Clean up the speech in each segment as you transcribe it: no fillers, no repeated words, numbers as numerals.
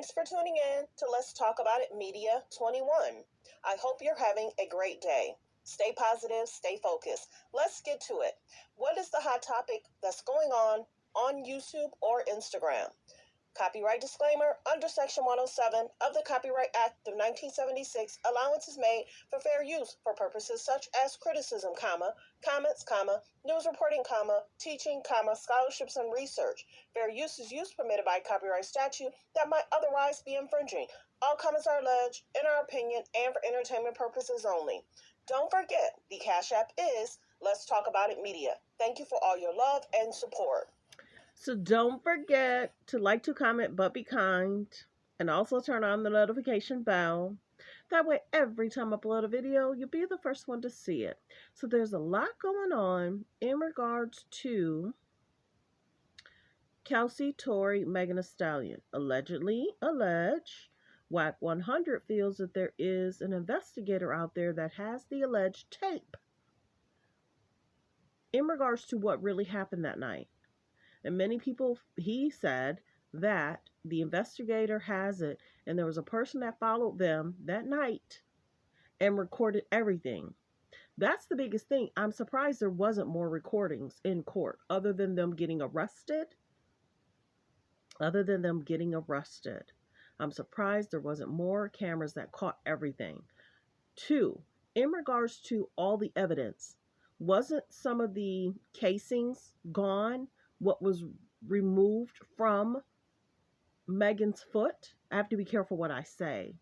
Thanks for tuning in to Let's Talk About It Media 21. I hope you're having a great day. Stay positive, stay focused. Let's get to it. What is the hot topic that's going on YouTube or Instagram? Copyright disclaimer: under Section 107 of the Copyright Act of 1976, allowance is made for fair use for purposes such as criticism, comments, news reporting, teaching, scholarships and research. Fair use is use permitted by copyright statute that might otherwise be infringing. All comments are alleged, in our opinion, and for entertainment purposes only. Don't forget, the Cash App is Let's Talk About It Media. Thank you for all your love and support. So don't forget to like, to comment, but be kind. And also turn on the notification bell. That way, every time I upload a video, you'll be the first one to see it. So there's a lot going on in regards to Kelsey, Tory, Megan Thee Stallion. WAC 100 feels that there is an investigator out there that has the alleged tape in regards to what really happened that night. And many people, he said that the investigator has it, and there was a person that followed them that night and recorded everything. That's the biggest thing. I'm surprised there wasn't more recordings in court other than them getting arrested. I'm surprised there wasn't more cameras that caught everything. 2, in regards to all the evidence, wasn't some of the casings gone? What was removed from Megan's foot? I have to be careful what I say.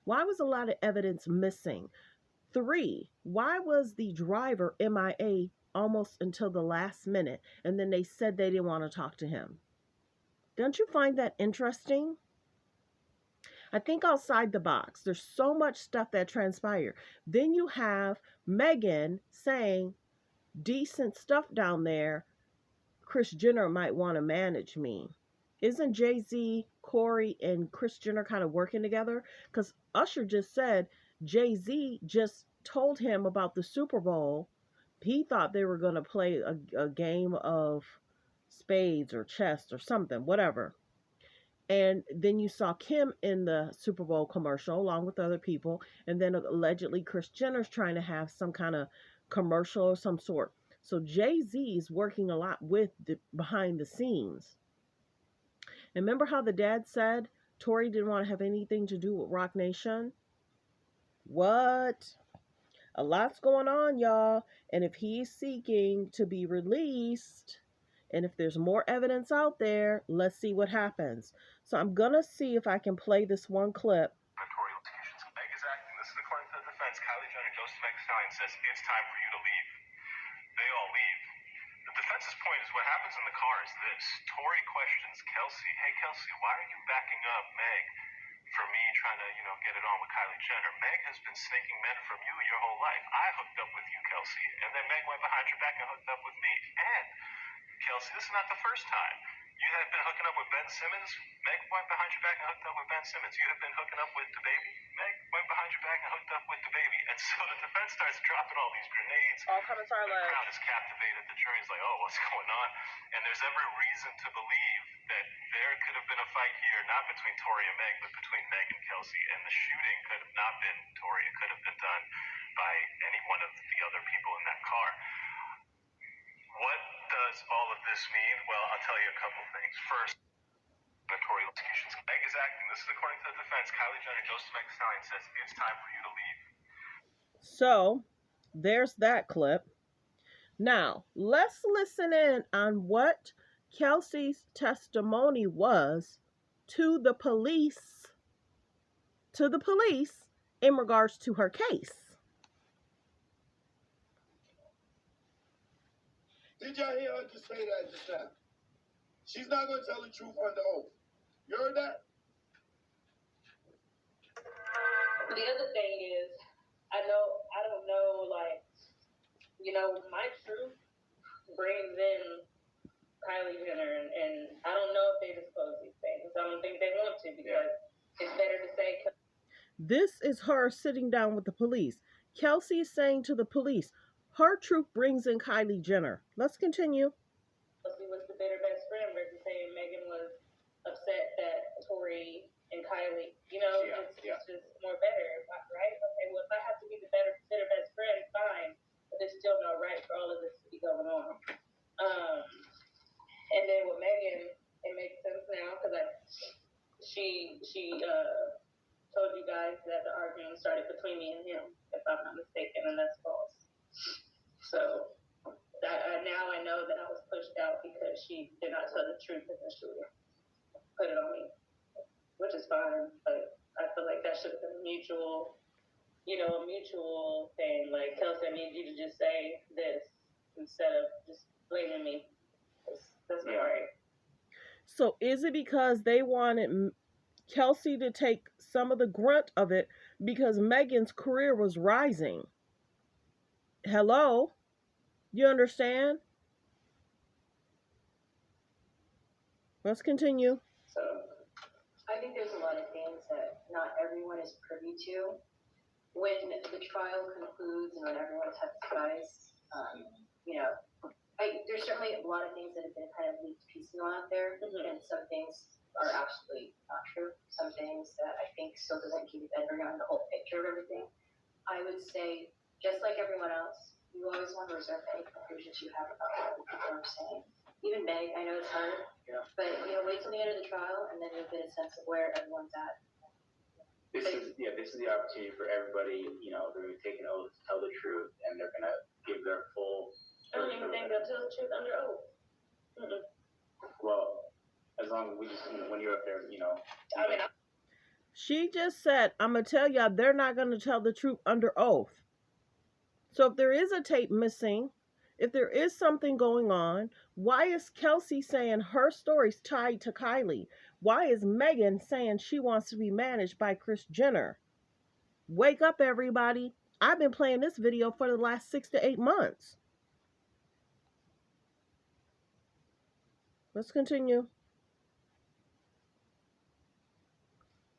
Why was a lot of evidence missing? 3, why was the driver MIA almost until the last minute, and then they said they didn't want to talk to him? Don't you find that interesting? I think outside the box, there's so much stuff that transpired. Then you have Megan saying decent stuff down there. Kris Jenner might want to manage me. Isn't Jay-Z, Corey, and Kris Jenner kind of working together? Because Usher just said Jay-Z just told him about the Super Bowl. He thought they were going to play a game of spades or chess or something, whatever. And then you saw Kim in the Super Bowl commercial along with other people. And then allegedly Kris Jenner's trying to have some kind of commercial of some sort. So Jay-Z is working a lot with behind the scenes. And remember how the dad said Tory didn't want to have anything to do with Roc Nation? What? A lot's going on, y'all. And if he's seeking to be released, and if there's more evidence out there, let's see what happens. So I'm going to see if I can play this one clip. Meg is acting. This is according to the defense. Kylie Jenner goes to Meg Thee Stallion and says, "It's time for you to leave." They all leave. The defense's point is what happens in the car is this. Tory questions Kelsey, "Hey, Kelsey, why are you backing up Meg for me trying to, get it on with Kylie Jenner? Meg has been snaking men from you your whole life. I hooked up with you, Kelsey, and then Meg went behind your back and hooked up with me. And, Kelsey, this is not the first time. You have been hooking up with Ben Simmons. Meg went behind your back and hooked up with Ben Simmons. You have been hooking up with the baby. Meg went behind your back and hooked up with the baby." And so the defense starts dropping all these grenades. All comments are The crowd is captivated. The jury's like, "Oh, what's going on?" And there's every reason to believe that there could have been a fight here, not between Tory and Meg, but between Meg and Kelsey. And the shooting could have not been Tory. It could have been done by any one of the other people in that car. What does all of this mean? Well, I'll tell you a couple things. First, the Tory executions. Meg is acting. This is according to the defense. Kylie Jenner goes to Meg Thee Stallion and says, "It's time for you to leave." So there's that clip. Now, let's listen in on what Kelsey's testimony was to the police in regards to her case. Did y'all hear her just say that just now? She's not going to tell the truth under oath. You heard that? The other thing is, I don't know, my truth brings in Kylie Jenner, and I don't know if they disclose these things. I don't think they want to, because it's better to say. This is her sitting down with the police. Kelsey is saying to the police, her truth brings in Kylie Jenner. Let's continue. Kelsey was the better best friend versus saying Megan was upset that Tory and Kylie. You know, it's just more better, right? Okay, well, if I have to be the better best friend, fine. But there's still no right for all of this to be going on. And then with Megan, it makes sense now because she told you guys that the argument started between me and him, if I'm not mistaken, and that's false. So now I know that I was pushed out because she did not tell the truth initially. Put it on me, which is fine, but I feel like that should have been a mutual thing. Like, Kelsey, I need you to just say this instead of just blaming me. That's not right. So is it because they wanted Kelsey to take some of the grunt of it because Megan's career was rising? Hello? You understand? Let's continue. So I think there's a lot of things that not everyone is privy to. When the trial concludes and when everyone testifies, there's certainly a lot of things that have been kind of leaked piecemeal out there, and some things are absolutely not true. Some things that I think still doesn't give everyone the whole picture of everything. I would say, just like everyone else, you always want to reserve any conclusions you have about what the people are saying. Even Meg, I know it's hard, but wait till the end of the trial, and then you'll get a sense of where everyone's at. This is the opportunity for everybody. They're going to take an oath to tell the truth, and they're going to give their full. I don't even think they'll tell the truth under oath. Well, as long as we just, when you're up there, She just said, I'm going to tell y'all, they're not going to tell the truth under oath. So if there is a tape missing, if there is something going on, why is Kelsey saying her story's tied to Kylie? Why is Megan saying she wants to be managed by Kris Jenner? Wake up, everybody. I've been playing this video for the last 6 to 8 months. Let's continue.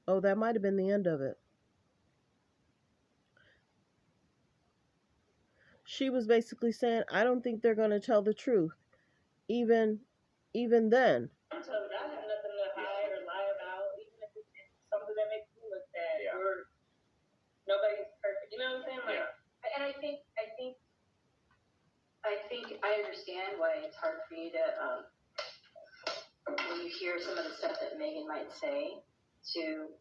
Oh, that might have been the end of it. She was basically saying, I don't think they're going to tell the truth. Even then. I'm telling you, I have nothing to hide or lie about, even if it's something that makes me look bad. Yeah. Nobody's perfect. You know what I'm saying? And I think I understand why it's hard for you to, when you hear some of the stuff that Megan might say, to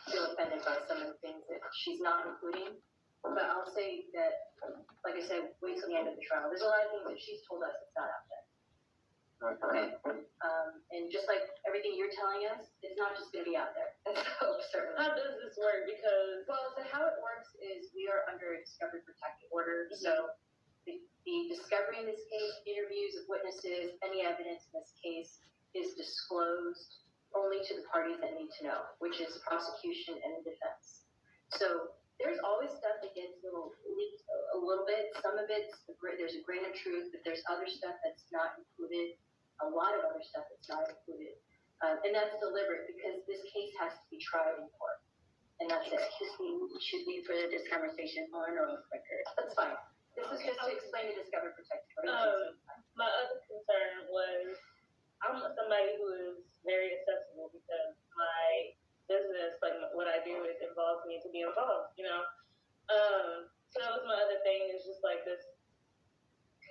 feel offended by some of the things that she's not including. But I'll say that, like I said, wait till the end of the trial. There's a lot of things that she's told us it's not out there. Okay? And just like everything you're telling us, it's not just going to be out there. That's so absurd. How does this work? Because, so how it works is we are under a discovery protected order. So the discovery in this case, interviews of witnesses, any evidence in this case is disclosed only to the parties that need to know, which is prosecution and defense. So there's always stuff that gets leaked a little bit. Some of it's there's a grain of truth, but there's other stuff that's not included. A lot of other stuff that's not included, and that's deliberate because this case has to be tried in court, and that's it. Should we for this conversation on or off record? That's fine. This is just to explain the discovery protected order. My other concern was I'm somebody who is very accessible because my business, like what I do, it involves me to be involved, So that was my other thing, is just like this.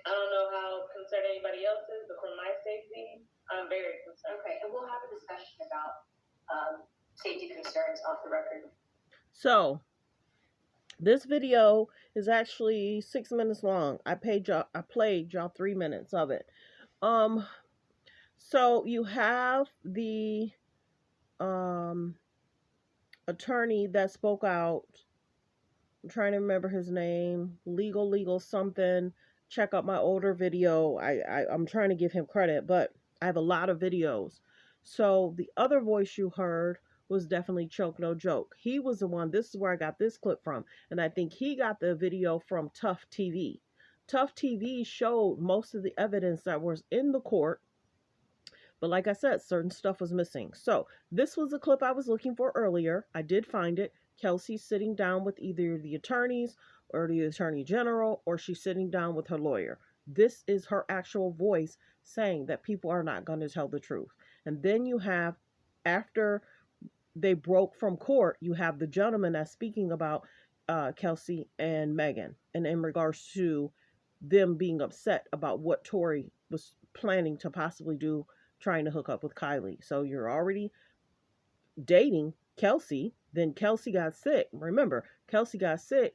I don't know how concerned anybody else is, but for my safety, I'm very concerned. Okay, and we'll have a discussion about safety concerns off the record. So, this video is actually 6 minutes long. I played y'all 3 minutes of it. So you have the attorney that spoke out. I'm trying to remember his name. Legal something. Check out my older video. I'm trying to give him credit, but I have a lot of videos. So the other voice you heard was definitely Choke No Joke. He was the one, this is where I got this clip from, and I think he got the video from Tough TV. Tough TV showed most of the evidence that was in the court, but like I said, certain stuff was missing. So this was the clip I was looking for earlier. I did find it. Kelsey sitting down with either the attorneys or the attorney general, or she's sitting down with her lawyer. This is her actual voice saying that people are not going to tell the truth. And then you have, after they broke from court, you have the gentleman that's speaking about Kelsey and Megan, and in regards to them being upset about what Tory was planning to possibly do, trying to hook up with Kylie. So you're already dating Kelsey, then Kelsey got sick. Remember, Kelsey got sick